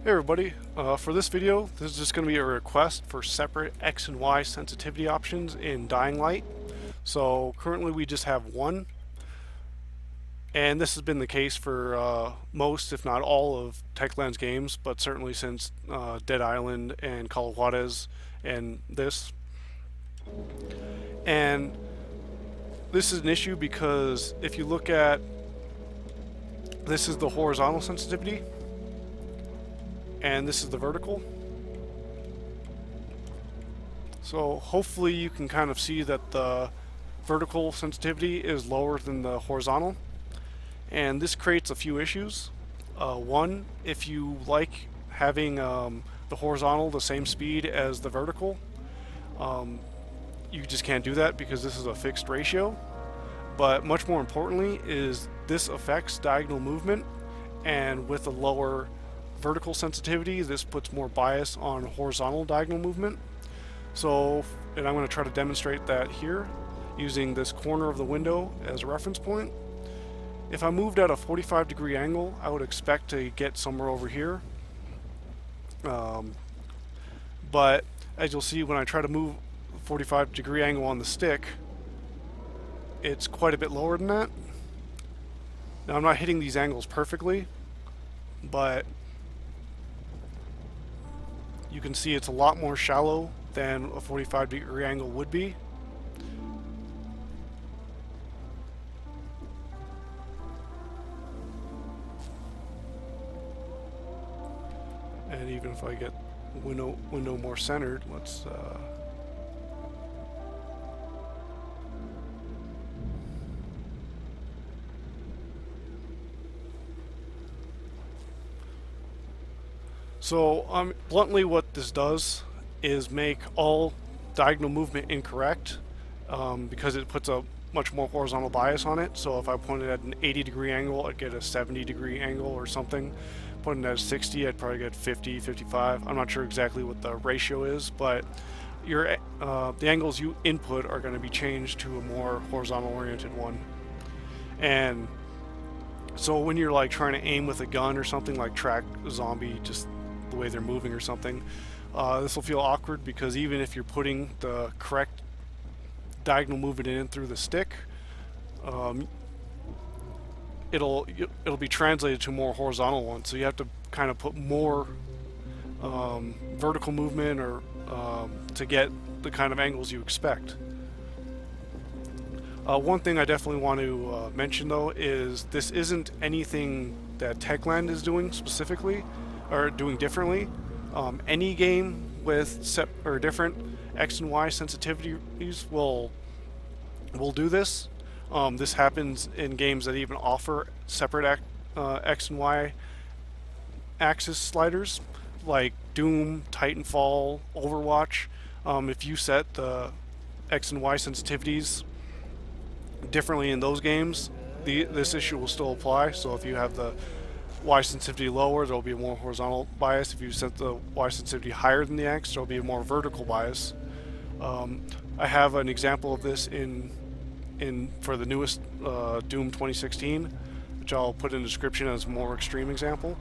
Hey everybody, for this video, this is just going to be a request for separate X and Y sensitivity options in Dying Light. So currently we just have one, and this has been the case for most, if not all, of Techland's games, but certainly since Dead Island and Call of Juarez and this. And this is an issue because if you look at, this is the horizontal sensitivity, and this is the vertical. So hopefully you can kind of see that the vertical sensitivity is lower than the horizontal, and this creates a few issues. One, if you like having the horizontal the same speed as the vertical, you just can't do that because this is a fixed ratio. But much more importantly is this affects diagonal movement, and with a lower vertical sensitivity, this puts more bias on horizontal diagonal movement. So, and I'm going to try to demonstrate that here using this corner of the window as a reference point. If I moved at a 45-degree angle, I would expect to get somewhere over here. But as you'll see, when I try to move a 45-degree angle on the stick, it's quite a bit lower than that. Now, I'm not hitting these angles perfectly, but you can see it's a lot more shallow than a 45-degree angle would be. And even if I get window more centered, let's so bluntly, what this does is make all diagonal movement incorrect because it puts a much more horizontal bias on it. So if I pointed at an 80-degree angle, I'd get a 70-degree angle or something. Pointing at a 60, I'd probably get 50, 55. I'm not sure exactly what the ratio is, but your the angles you input are going to be changed to a more horizontal-oriented one. And so when you're like trying to aim with a gun or something, like track a zombie, just the way they're moving or something, this will feel awkward because even if you're putting the correct diagonal movement in through the stick, it'll be translated to a more horizontal one. So you have to kind of put more vertical movement or to get the kind of angles you expect. One thing I definitely want to mention though is this isn't anything that Techland is doing specifically or doing differently. Any game with different X and Y sensitivities will do this. This happens in games that even offer separate X and Y axis sliders, like Doom, Titanfall, Overwatch. If you set the X and Y sensitivities differently in those games, this issue will still apply. So if you have the Y sensitivity lower, there will be a more horizontal bias. If you set the Y sensitivity higher than the X, there will be a more vertical bias. I have an example of this for the newest Doom 2016, which I'll put in the description as a more extreme example.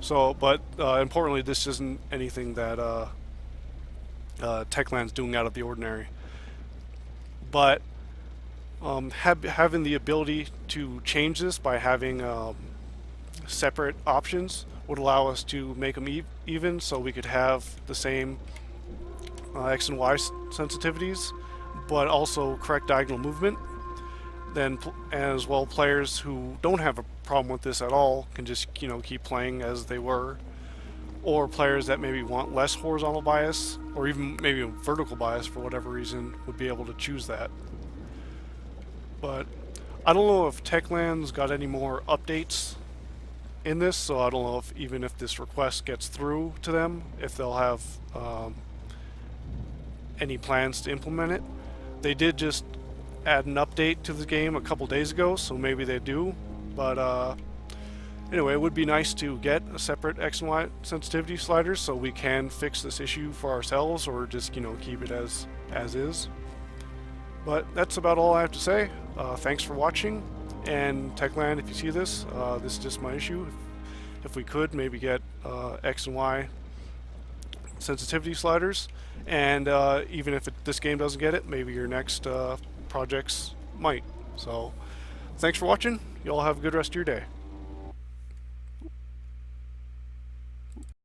So, but importantly, this isn't anything that Techland's doing out of the ordinary. But having the ability to change this by having separate options would allow us to make them even, so we could have the same X and Y sensitivities, but also correct diagonal movement. Then, as well, players who don't have a problem with this at all can just keep playing as they were, or players that maybe want less horizontal bias or even maybe a vertical bias for whatever reason would be able to choose that. But I don't know if Techland's got any more updates in this, so I don't know even if this request gets through to them, if they'll have any plans to implement it. They did just add an update to the game a couple days ago, so maybe they do. But anyway, it would be nice to get a separate X and Y sensitivity sliders so we can fix this issue for ourselves, or just keep it as is. But that's about all I have to say. Thanks for watching, and Techland, if you see this, this is just my issue. If we could, maybe get X and Y sensitivity sliders, and even if this game doesn't get it, maybe your next projects might. So thanks for watching. You all have a good rest of your day.